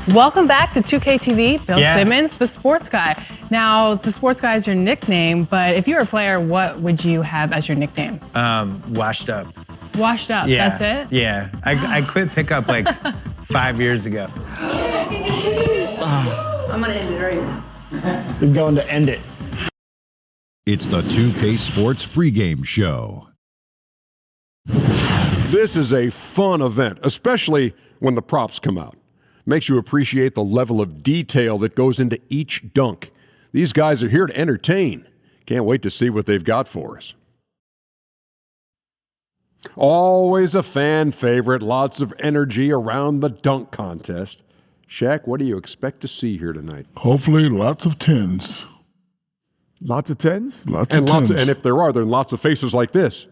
Welcome back to 2KTV. Bill Simmons, the sports guy. Now, the sports guy is your nickname, but if you were a player, what would you have as your nickname? Washed up. Washed up, Yeah. that's it? Yeah, I quit pickup like 5 years ago. I'm gonna end it right now. He's going to end it. It's the 2K Sports pregame show. This is a fun event, especially when the props come out. Makes you appreciate the level of detail that goes into each dunk. These guys are here to entertain. Can't wait to see what they've got for us. Always a fan favorite, lots of energy around the dunk contest. Shaq, what do you expect to see here tonight? Hopefully lots of 10s. Lots of 10s? Lots of 10s. And if there are, then lots of faces like this.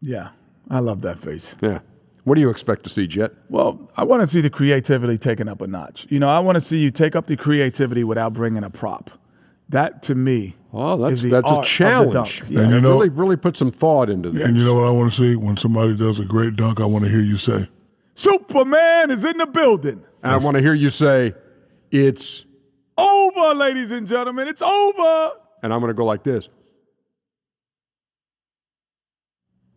Yeah, I love that face. Yeah. What do you expect to see, Jet? Well, I want to see the creativity taken up a notch. You know, I want to see you take up the creativity without bringing a prop. That, to me, that's is the a art challenge. of the dunk. And you know, really put some thought into this. And you know what I want to see? When somebody does a great dunk, I want to hear you say, Superman is in the building. And I want to hear you say, it's over, ladies and gentlemen. It's over. And I'm going to go like this.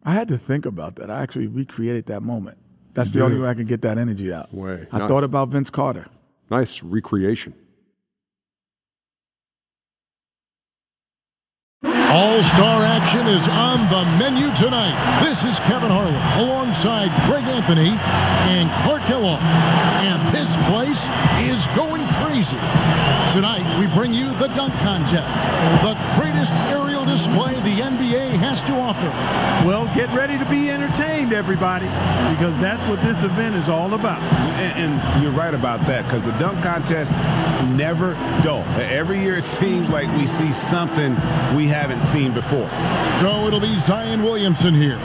I had to think about that. I actually recreated that moment. That's the only way I can get that energy out. I thought about Vince Carter. Nice recreation. All-star action is on the menu tonight. This is Kevin Harlan alongside Greg Anthony and Clark Kellogg. And this place is going crazy. Tonight, we bring you the dunk contest, the greatest aerial display the NBA has to offer. Well, get ready to be entertained, everybody, because that's what this event is all about. And you're right about that, because the dunk contest never dull. Every year it seems like we see something we haven't seen before. So it'll be Zion Williamson here.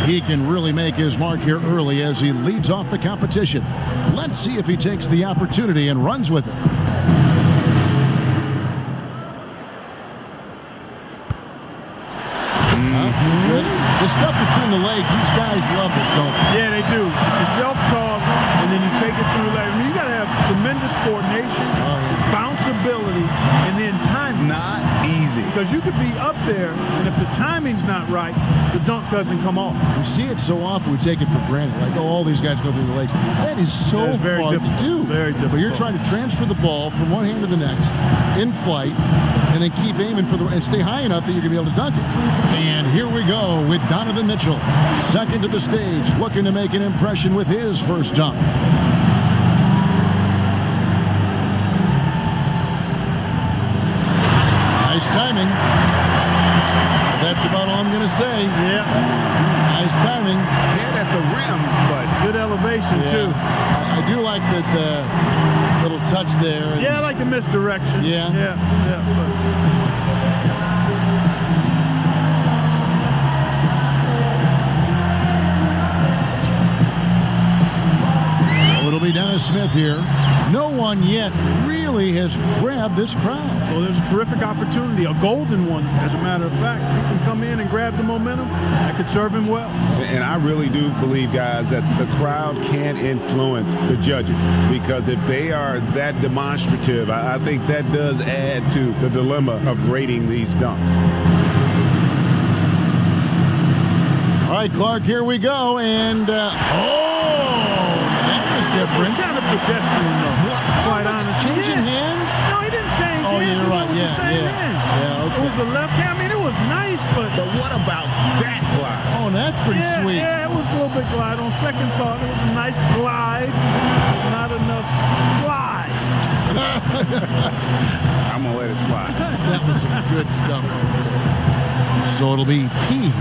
He can really make his mark here early as he leads off the competition. Let's see if he takes the opportunity and runs with it. The stuff between the legs, these guys love this, don't they? Yeah, they do. It's a self-toss, and then you take it through. You got to have tremendous coordination, bounce ability, and then timing. Not easy. Because you could be up there, and if the timing's not right, the dunk doesn't come off. We see it so often, we take it for granted. Like, oh, all these guys go through the legs. That is so hard to do. Very difficult. But you're trying to transfer the ball from one hand to the next in flight, and then keep aiming for and stay high enough that you're going to be able to dunk it. And here we go with Donovan Mitchell, second to the stage, looking to make an impression with his first dunk. Nice timing. That's about all I'm going to say. Yeah. Nice timing. Head at the rim, but good elevation, too. I do like the little touch there. Yeah, I like the misdirection. Yeah. Yeah. It'll be Dennis Smith here. No one yet really has grabbed this crowd. Well, there's a terrific opportunity, a golden one, as a matter of fact. He can come in and grab the momentum. That could serve him well. And I really do believe, guys, that the crowd can influence the judges, because if they are that demonstrative, I think that does add to the dilemma of rating these dunks. All right, Clark, here we go. And, difference. It's kind of pedestrian, though. Quite honest. Changing hands? No, he didn't change hands. You're right. It was the same hand. Yeah, okay. It was the left hand. I mean, it was nice, but what about that glide? Oh, that's pretty sweet. Yeah, it was a little bit glide. On second thought, it was a nice glide. Not enough slide. I'm going to let it slide. That was some good stuff. So it'll be P.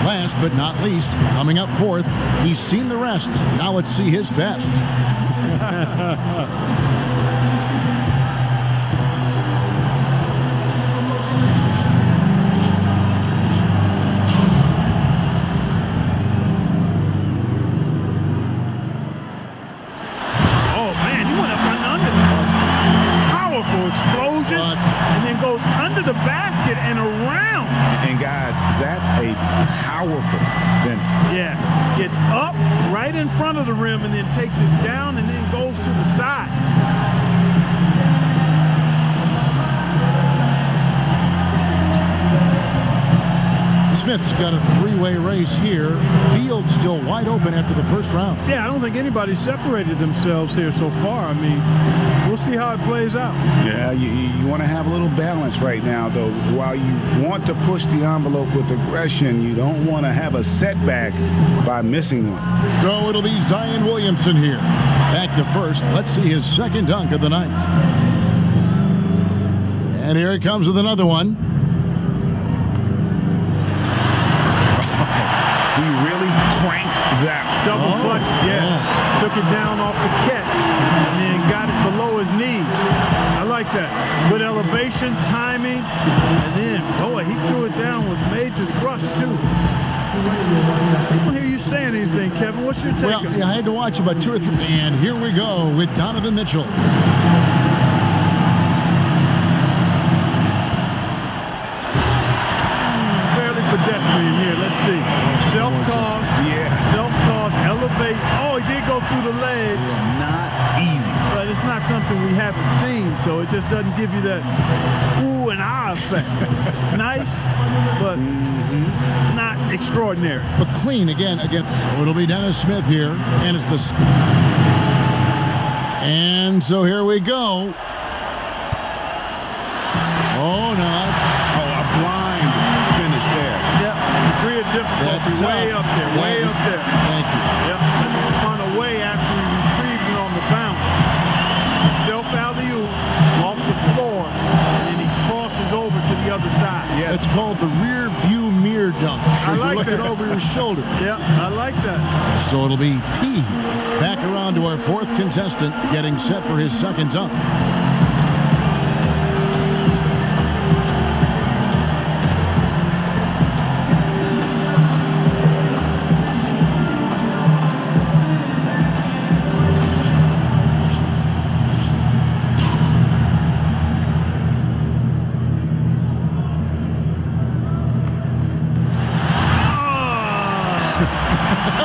Last but not least, coming up fourth, he's seen the rest. Now let's see his best. Oh, man, he went up and under. Powerful explosion. And then goes under the basket and around. And guys, that's a powerful finish. Yeah, gets up right in front of the rim and then takes it down and then goes to the side. Smith's got a three-way race here. Fields still wide open after the first round. Yeah, I don't think anybody separated themselves here so far. I mean, we'll see how it plays out. Yeah, you want to have a little balance right now, though. While you want to push the envelope with aggression, you don't want to have a setback by missing one. So it'll be Zion Williamson here. Back to first. Let's see his second dunk of the night. And here he comes with another one. He really cranked that. Double clutch, yeah. Took it down off the catch and then got it below his knees. I like that. Good elevation, timing, and then, boy, he threw it down with major thrust, too. I don't hear you saying anything, Kevin. What's your take? Well, yeah, I had to watch about 2 or 3. And here we go with Donovan Mitchell. Pedestrian here. Let's see. Self-toss. Yeah. Self-toss. Elevate. Oh, he did go through the legs. Yeah, not easy. But it's not something we haven't seen, so it just doesn't give you that ooh and ah effect. Nice, but not extraordinary. But clean again. So it'll be Dennis Smith here, and it's the. And so here we go. Oh no! A blind finish there. Yep. Degree of difficulty way up there. Way up there. Thank you. Yep. As he spun away after he retrieved it on the bounce. Self alley-oop off the floor, and then he crosses over to the other side. Yeah. It's called the rear view mirror dunk. I like you're looking that. over your shoulder. Yeah, I like that. So it'll be P. Back around to our fourth contestant, getting set for his second dunk.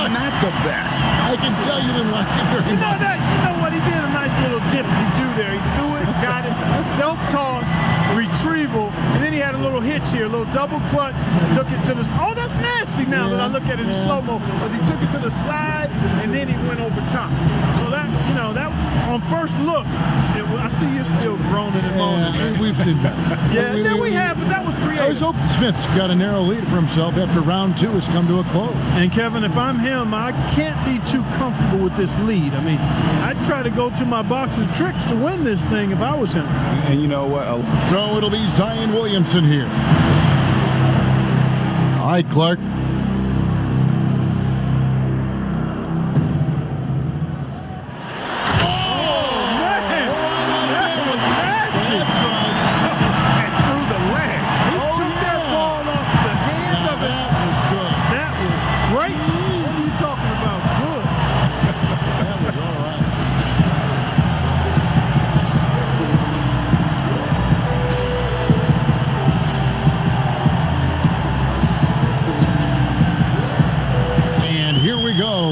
Not the best. I can tell you didn't like it very much. You know what? He did a nice little dipsy do there. He threw it, got it, self-toss, retrieval, and then he had a little hitch here, a little double clutch, took it to the. Oh, that's nasty now that I look at it in slow-mo. But he took it to the side, and then he went over top. So that, that on first look, I see you're still groaning and moaning. Yeah, we've seen better. Yeah, we have, but that was creative. I was hoping Smith's got a narrow lead for himself after round 2 has come to a close. And Kevin, if I'm him, I can't be too comfortable with this lead. I mean, I'd try to go to my box of tricks to win this thing if I was him. And you know what? So it'll be Zion Williamson here. All right, Clark.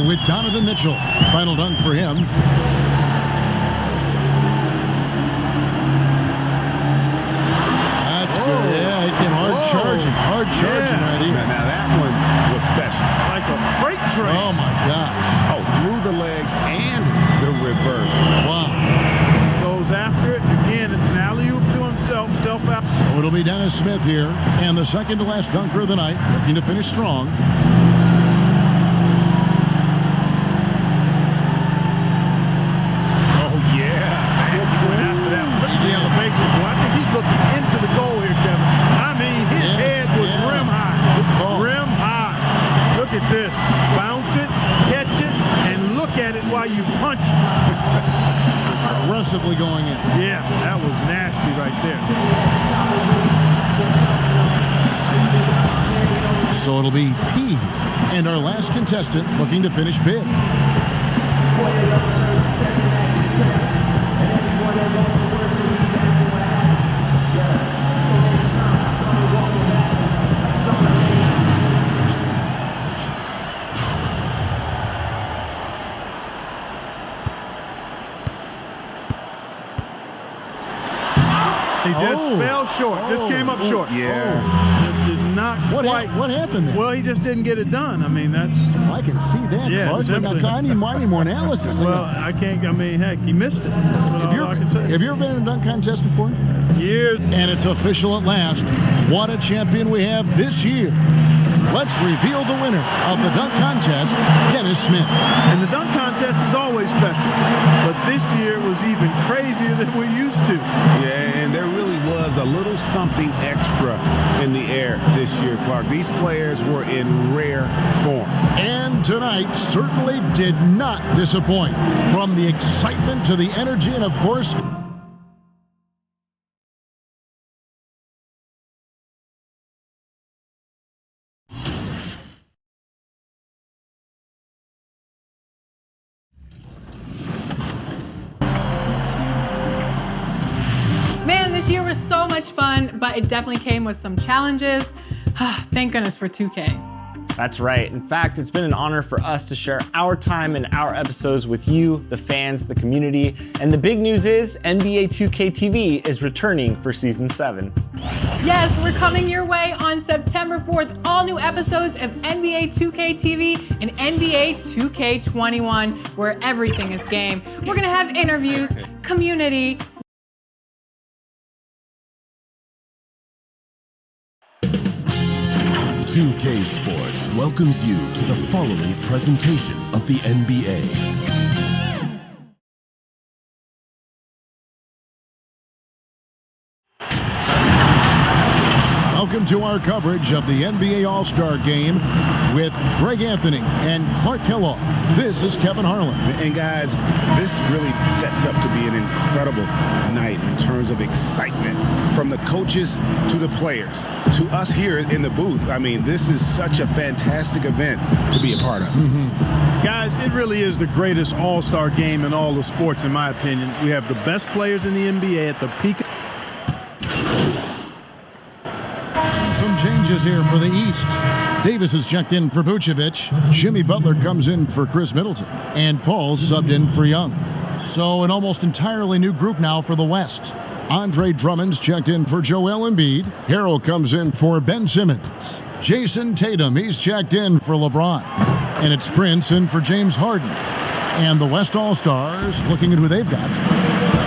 With Donovan Mitchell. Final dunk for him. That's good. Yeah, he came hard charging right here. Now that one was special. Like a freight train. Oh, my gosh. Oh, through the legs and the reverse. Wow. Goes after it. Again, it's an alley-oop to himself. Self-out. So it'll be Dennis Smith here. And the second to last dunker of the night. Looking to finish strong. Into the goal here, Kevin. I mean, his head was rim high. Rim high. Look at this. Bounce it, catch it, and look at it while you punch it. Aggressively going in. Yeah, that was nasty right there. So it'll be P. And our last contestant looking to finish big. He just fell short. Just came up short. Yeah. Just did not quite. What happened there? Well, he just didn't get it done. I mean, that's. I can see that, Yeah, Clark. simply. I need more analysis. Well, I can't. I mean, heck, he missed it. That's all I can say. Have you ever been in a dunk contest before? Years. And it's official at last. What a champion we have this year. Let's reveal the winner of the dunk contest, Dennis Smith. And the dunk contest is always special, but this year was even crazier than we're used to. Yeah, and there really was a little something extra in the air this year, Clark. These players were in rare form. And tonight certainly did not disappoint. From the excitement to the energy and, of course, Man, this year was so much fun, but it definitely came with some challenges. Thank goodness for 2K. That's right. In fact, it's been an honor for us to share our time and our episodes with you, the fans, the community. And the big news is NBA 2K TV is returning for Season 7. Yes, we're coming your way on September 4th. All new episodes of NBA 2K TV and NBA 2K21, where everything is game. We're going to have interviews, community, 2K Sports welcomes you to the following presentation of the NBA. welcome to our coverage of the NBA All-Star Game with Greg Anthony and Clark Kellogg. This is Kevin Harlan. And guys, this really sets up to be an incredible night in terms of excitement. From the coaches to the players, to us here in the booth. I mean, this is such a fantastic event to be a part of. Guys, it really is the greatest all-star game in all of sports, in my opinion. We have the best players in the NBA at the peak. Some changes here for the East. Davis is checked in for Vucevic. Jimmy Butler comes in for Chris Middleton. And Paul subbed in for Young. So an almost entirely new group now for the West. Andre Drummond's checked in for Joel Embiid. Harrell comes in for Ben Simmons. Jason Tatum, he's checked in for LeBron. And it's Prince in for James Harden. And the West All-Stars, looking at who they've got.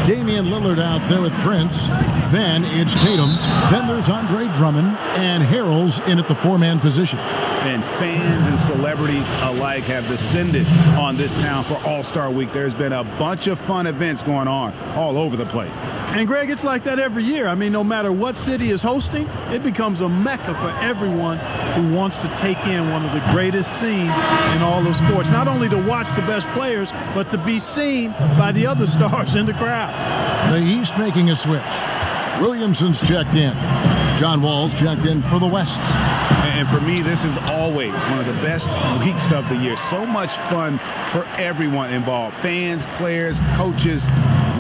Damian Lillard out there with Prince. Then it's Tatum. Then there's Andre Drummond. And Harrell's in at the four-man position. And fans and celebrities alike have descended on this town for All-Star Week. There's been a bunch of fun events going on all over the place. And Greg, it's like that every year. I mean, no matter what city is hosting, it becomes a mecca for everyone who wants to take in one of the greatest scenes in all of sports. Not only to watch the best players, but to be seen by the other stars in the crowd. The East making a switch. Williamson's checked in. John Wall's checked in for the West. And for me, this is always one of the best weeks of the year. So much fun for everyone involved. Fans, players, coaches.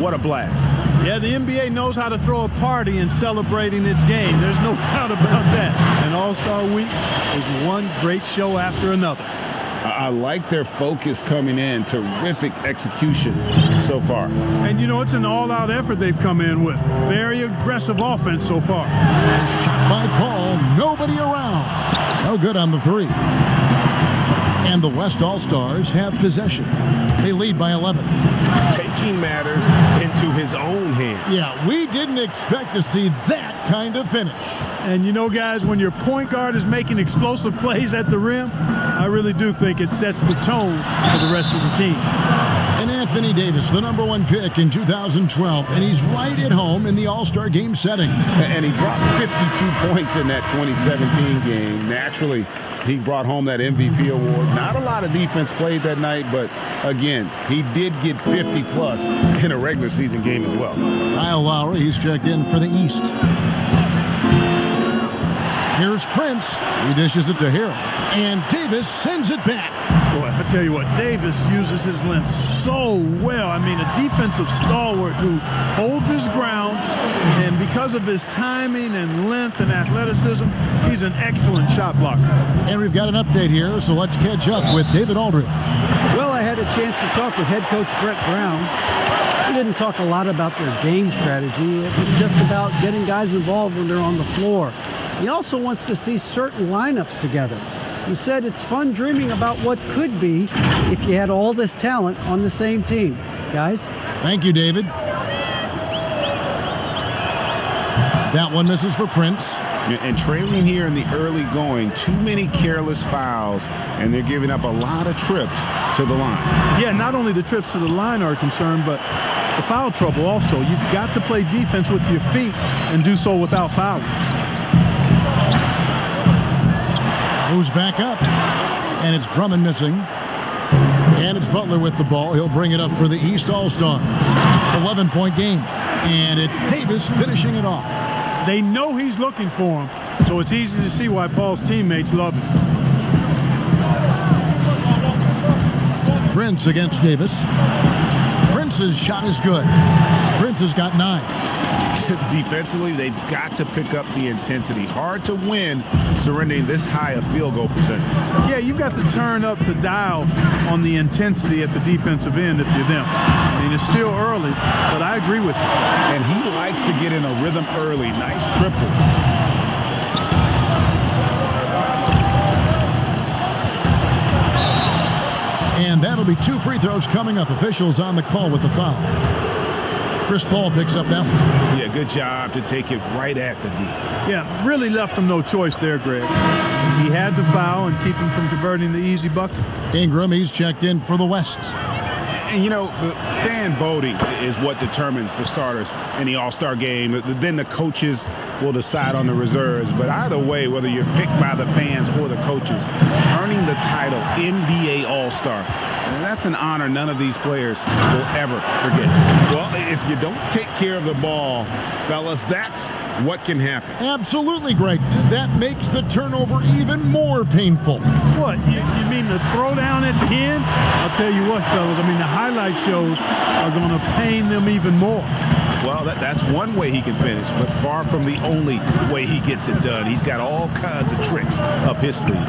What a blast. Yeah, the NBA knows how to throw a party in celebrating its game. There's no doubt about that. And All-Star Week is one great show after another. I like their focus coming in. Terrific execution so far. And, you know, it's an all-out effort they've come in with. Very aggressive offense so far. Shot by Paul. Nobody around. No good on the three. And the West All-Stars have possession. They lead by 11. Taking matters into his own hands. Yeah, we didn't expect to see that kind of finish. And you know, guys, when your point guard is making explosive plays at the rim, I really do think it sets the tone for the rest of the team. And Anthony Davis, the #1 pick in 2012, and he's right at home in the All-Star Game setting. And he dropped 52 points in that 2017 game. Naturally, he brought home that MVP award. Not a lot of defense played that night, but again, he did get 50-plus in a regular season game as well. Kyle Lowry, he's checked in for the East. Here's Prince. He dishes it to Harrell. And Davis sends it back. Boy, I tell you what, Davis uses his length so well. I mean, a defensive stalwart who holds his ground, and because of his timing and length and athleticism, he's an excellent shot blocker. And we've got an update here, so let's catch up with David Aldridge. Well, I had a chance to talk with head coach Brett Brown, He didn't talk a lot about their game strategy. It was just about getting guys involved when they're on the floor. He also wants to see certain lineups together. He said it's fun dreaming about what could be if you had all this talent on the same team. Guys? Thank you, David. That one misses for Prince. And trailing here in the early going, too many careless fouls, and they're giving up a lot of trips to the line. Yeah, not only the trips to the line are a concern, but the foul trouble also. You've got to play defense with your feet and do so without fouling. Moves back up, and it's Drummond missing. And it's Butler with the ball. He'll bring it up for the East All-Stars. 11-point game, and it's Davis finishing it off. They know he's looking for him, so it's easy to see why Paul's teammates love him. Prince against Davis. Prince's shot is good. Prince has got 9. Defensively, they've got to pick up the intensity. Hard to win surrendering this high a field goal percentage. Yeah, you've got to turn up the dial on the intensity at the defensive end if you're them. I mean, it's still early, but I agree with you. And he likes to get in a rhythm early. Nice triple. And that'll be 2 free throws coming up. Officials on the call with the foul. Chris Paul picks up that one. Yeah, good job to take it right at the D. Yeah, really left him no choice there, Greg. He had to foul and keep him from converting the easy bucket. Ingram, he's checked in for the West. And, you know, the fan voting is what determines the starters in the All-Star game. Then the coaches will decide on the reserves. But either way, whether you're picked by the fans or the coaches, earning the title NBA All-Star, and that's an honor none of these players will ever forget. Well, if you don't take care of the ball, fellas, that's what can happen. Absolutely, Greg. That makes the turnover even more painful. What? You mean the throwdown at the end? I'll tell you what, fellas. I mean, the highlight shows are going to pain them even more. Well, that's one way he can finish, but far from the only way he gets it done. He's got all kinds of tricks up his sleeve.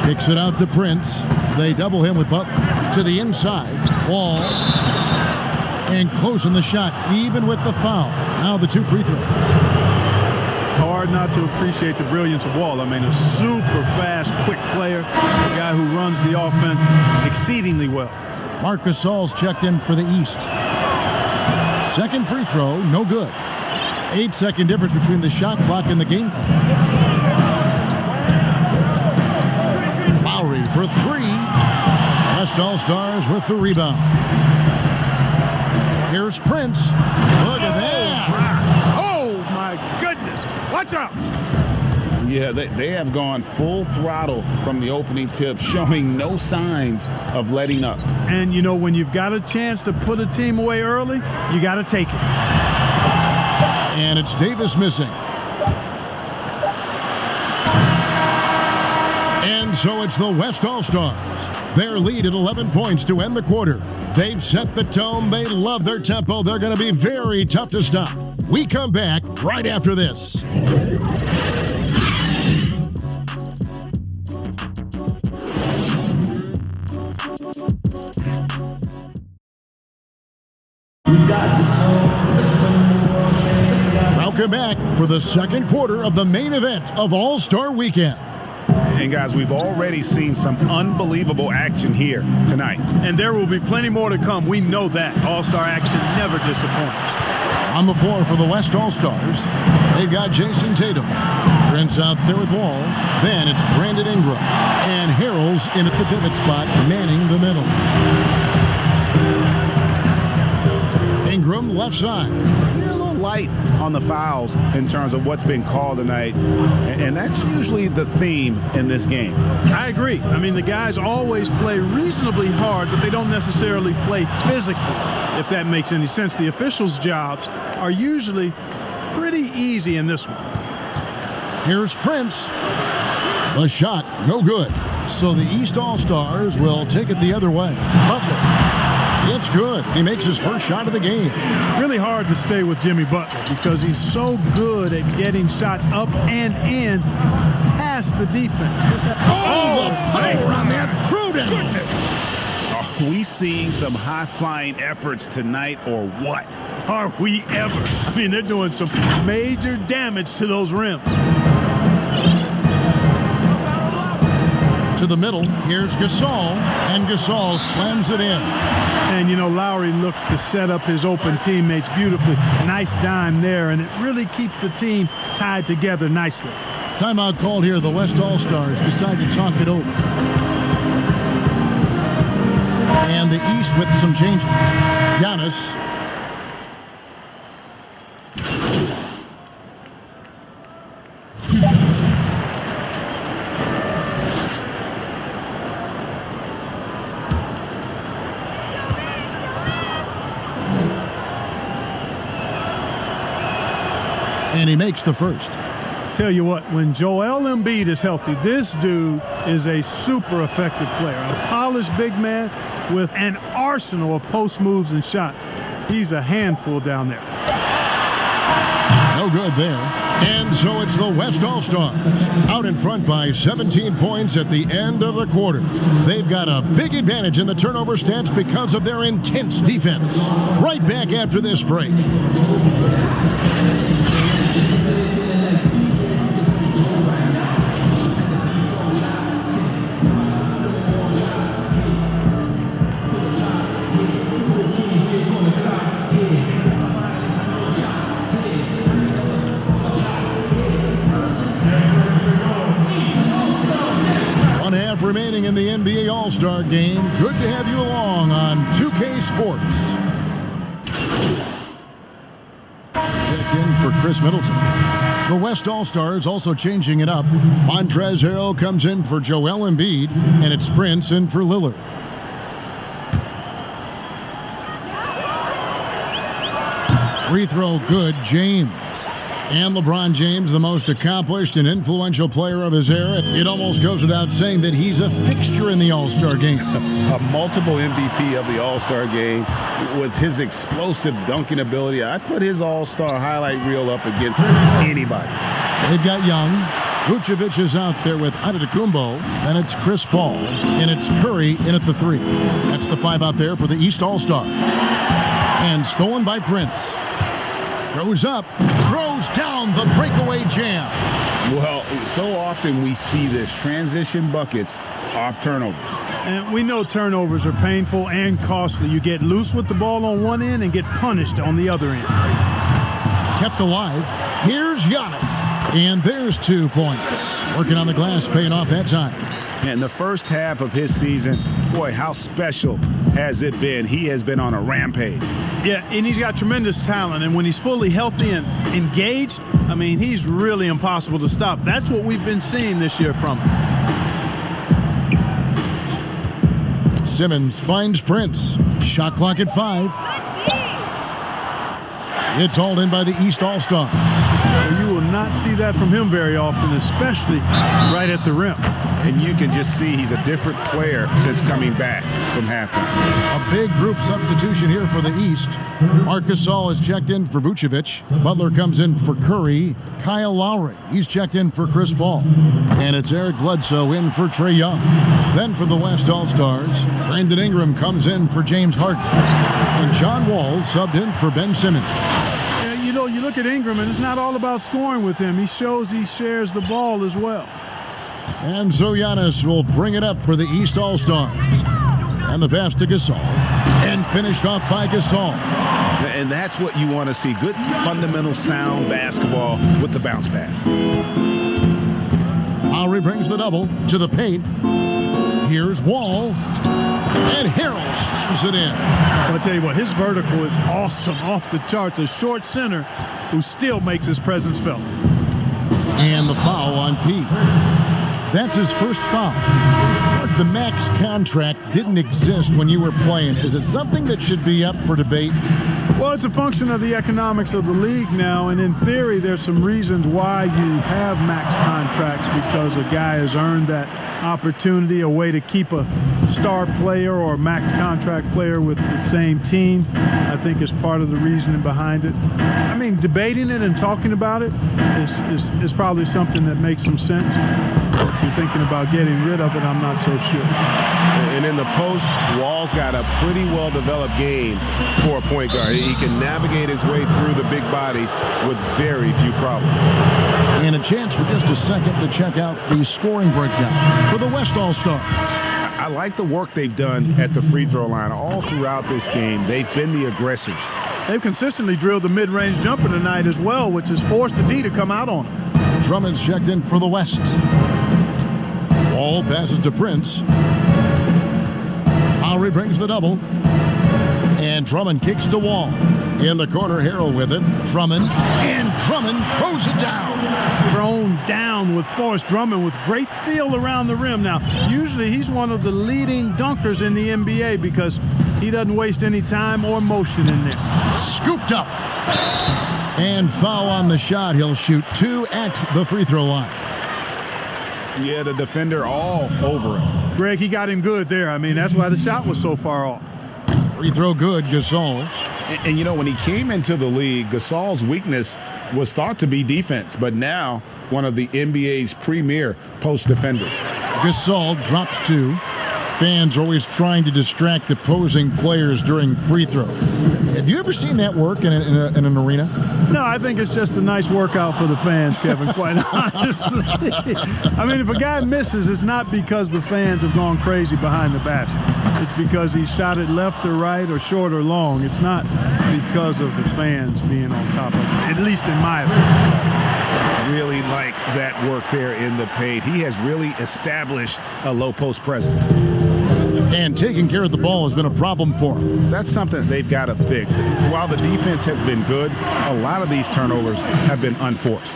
Kicks it out to Prince. They double him with Butler to the inside. Wall. And closing the shot, even with the foul. Now the 2 free throws. Hard not to appreciate the brilliance of Wall. I mean, a super fast, quick player. A guy who runs the offense exceedingly well. Marc Gasol's checked in for the East. Second free throw, no good. 8-second difference between the shot clock and the game clock. Lowry for 3. West All-Stars with the rebound. Here's Prince. Look at that. Oh, my goodness. Watch out. Yeah, they have gone full throttle from the opening tip, showing no signs of letting up. And, you know, when you've got a chance to put a team away early, you got to take it. And it's Davis missing. And so it's the West All-Stars. Their lead at 11 points to end the quarter. They've set the tone. They love their tempo. They're going to be very tough to stop. We come back right after this. Welcome back for the second quarter of the main event of All-Star Weekend. And guys, we've already seen some unbelievable action here tonight. And there will be plenty more to come. We know that. All-Star action never disappoints. On the floor for the West All-Stars, they've got Jason Tatum. Prince out there with Wall. Then it's Brandon Ingram. And Harrell's in at the pivot spot, manning the middle. Ingram left side. They're a little light on the fouls in terms of what's been called tonight, and that's usually the theme in this game. I agree. I mean, the guys always play reasonably hard, but they don't necessarily play physically, if that makes any sense. The officials' jobs are usually pretty easy in this one. Here's Prince. The shot, no good. So the East All-Stars will take it the other way. Butler. It's good. He makes his first shot of the game. Really hard to stay with Jimmy Butler because he's so good at getting shots up and in past the defense. Oh, the power on that throw down. Are we seeing some high-flying efforts tonight or what? Are we ever? I mean, they're doing some major damage to those rims. To the middle, here's Gasol, and Gasol slams it in. And, you know, Lowry looks to set up his open teammates beautifully. Nice dime there, and it really keeps the team tied together nicely. Timeout called here. The West All-Stars decide to talk it over. And the East with some changes. Giannis. And he makes the first. Tell you what, when Joel Embiid is healthy, this dude is a super effective player. A polished big man with an arsenal of post moves and shots. He's a handful down there. No good there. And so it's the West All-Stars out in front by 17 points at the end of the quarter. They've got a big advantage in the turnover stats because of their intense defense. Right back after this break. Remaining in the NBA All-Star Game. Good to have you along on 2K Sports. Check in for Chris Middleton. The West All-Stars also changing it up. Montrezl Harrell comes in for Joel Embiid, and it's Prince in for Lillard. Free throw good, James. And LeBron James, the most accomplished and influential player of his era. It almost goes without saying that he's a fixture in the All-Star Game. A multiple MVP of the All-Star Game with his explosive dunking ability. I'd put his All-Star highlight reel up against anybody. They've got Young. Vucevic is out there with Antetokounmpo. And it's Chris Paul. And it's Curry in at the 3. That's the 5 out there for the East All-Stars. And stolen by Prince. Goes up, throws down the breakaway jam. Well, so often we see this transition buckets off turnovers. And we know turnovers are painful and costly. You get loose with the ball on one end and get punished on the other end. Kept alive. Here's Giannis. And there's 2 points. Working on the glass, paying off that time. And the first half of his season, boy, how special has it been? He has been on a rampage. Yeah, and he's got tremendous talent. And when he's fully healthy and engaged, I mean, he's really impossible to stop. That's what we've been seeing this year from him. Simmons finds Prince. Shot clock at 5. It's hauled in by the East All-Stars. Well, you will not see that from him very often, especially right at the rim. And you can just see he's a different player since coming back from halftime. A big group substitution here for the East. Marc Gasol is checked in for Vucevic. Butler comes in for Curry. Kyle Lowry, he's checked in for Chris Paul. And it's Eric Bledsoe in for Trae Young. Then for the West All-Stars, Brandon Ingram comes in for James Harden. And John Wall subbed in for Ben Simmons. You know, you look at Ingram, and it's not all about scoring with him. He shows he shares the ball as well. And so Giannis will bring it up for the East All-Stars. And the pass to Gasol. And finished off by Gasol. And that's what you want to see. Good, fundamental, sound basketball with the bounce pass. Lowry brings the double to the paint. Here's Wall. And Harrell slams it in. I'll tell you what, his vertical is awesome, off the charts. A short center who still makes his presence felt. And the foul on Pete. That's his first foul. The max contract didn't exist when you were playing. Is it something that should be up for debate? Well, it's a function of the economics of the league now, and in theory, there's some reasons why you have max contracts, because a guy has earned that opportunity, a way to keep a star player or a max contract player with the same team, I think is part of the reasoning behind it. I mean, debating it and talking about it is probably something that makes some sense. If you're thinking about getting rid of it, I'm not so sure. And in the post, Wall's got a pretty well-developed game for a point guard. He can navigate his way through the big bodies with very few problems. And a chance for just a second to check out the scoring breakdown for the West All-Stars. I like the work they've done at the free throw line all throughout this game. They've been the aggressors. They've consistently drilled the mid-range jumper tonight as well, which has forced the D to come out on them. Drummond's checked in for the West. Wall passes to Prince. Lowry brings the double. And Drummond kicks to Wall. In the corner, Harrell with it. Drummond. And Drummond throws it down. Thrown down with Forrest Drummond with great feel around the rim. Now, usually he's one of the leading dunkers in the NBA because he doesn't waste any time or motion in there. Scooped up. And foul on the shot. He'll shoot 2 at the free throw line. Yeah, the defender all over him. Greg, he got him good there. I mean, that's why the shot was so far off. Free throw good, Gasol. And you know, when he came into the league, Gasol's weakness was thought to be defense, but now one of the NBA's premier post defenders. Gasol drops 2. Fans are always trying to distract opposing players during free throws. Have you ever seen that work in an arena? No, I think it's just a nice workout for the fans, Kevin, quite honestly. I mean, if a guy misses, it's not because the fans have gone crazy behind the basket. It's because he shot it left or right or short or long. It's not because of the fans being on top of it, at least in my opinion. Really like that work there in the paint. He has really established a low post presence. And taking care of the ball has been a problem for him. That's something they've got to fix. While the defense has been good, a lot of these turnovers have been unforced.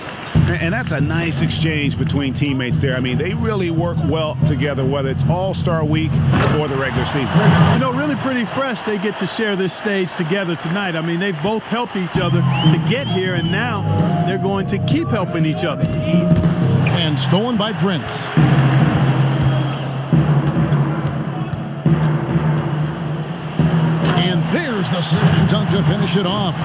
And that's a nice exchange between teammates there. I mean, they really work well together, whether it's All-Star Week or the regular season. You know, really pretty fresh they get to share this stage together tonight. I mean, they've both helped each other to get here, and now they're going to keep helping each other. And stolen by Prince. And there's the second dunk to finish it off.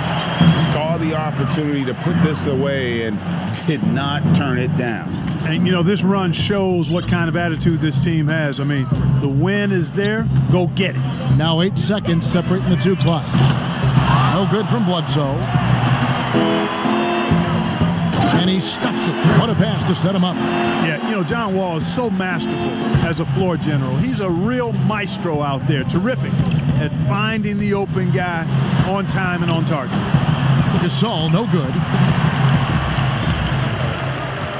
Saw the opportunity to put this away and did not turn it down. And, you know, this run shows what kind of attitude this team has. I mean, the win is there. Go get it. Now 8 seconds separating the two clocks. No good from Bledsoe. And he stuffs it. What a pass to set him up. Yeah, you know, John Wall is so masterful as a floor general. He's a real maestro out there. Terrific at finding the open guy on time and on target. Gasol, no good.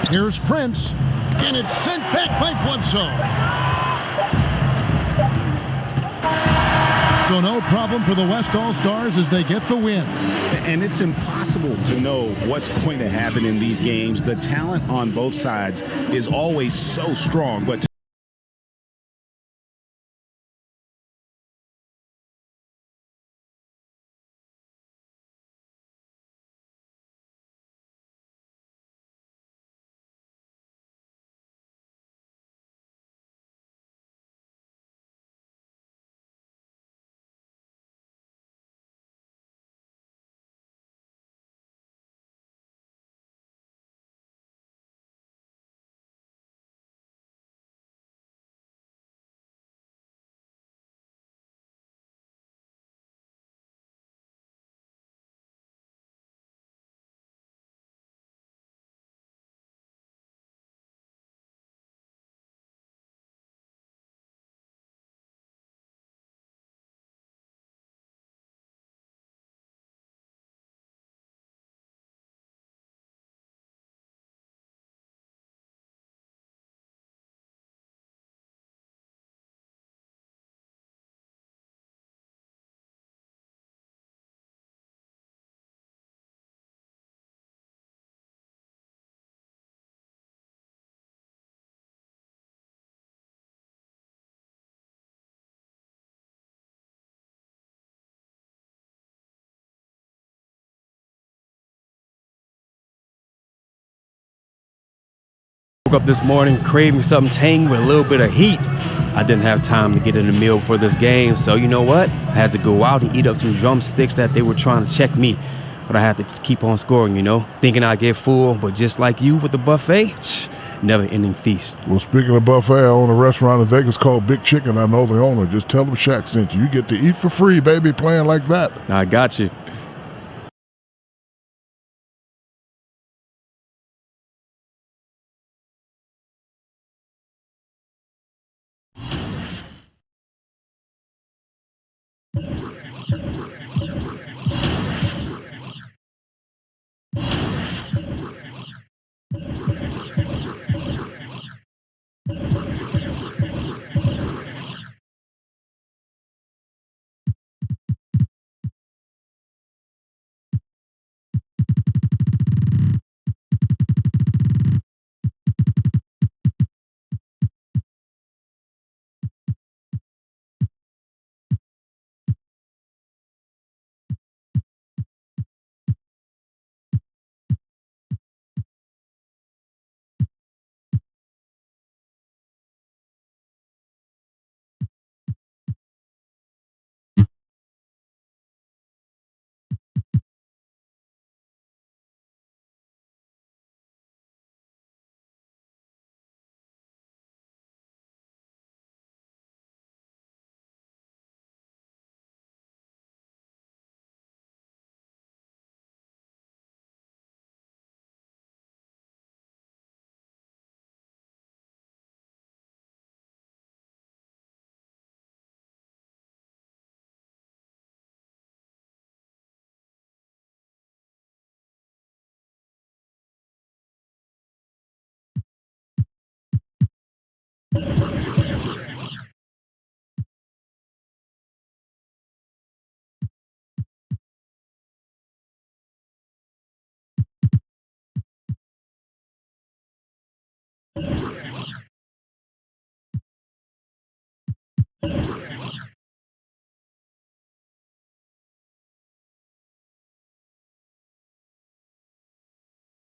Here's Prince, and it's sent back by Bledsoe. So no problem for the West All-Stars as they get the win. And it's impossible to know what's going to happen in these games. The talent on both sides is always so strong, but Woke up this morning craving something tangy with a little bit of heat. I didn't have time to get in the meal for this game, so you know what? I had to go out and eat up some drumsticks that they were trying to check me. But I had to keep on scoring, you know, thinking I'd get full, but just like you with the buffet, never-ending feast. Well, speaking of buffet, I own a restaurant in Vegas called Big Chicken. I know the owner. Just tell them Shaq sent you. You get to eat for free, baby, playing like that. I got you.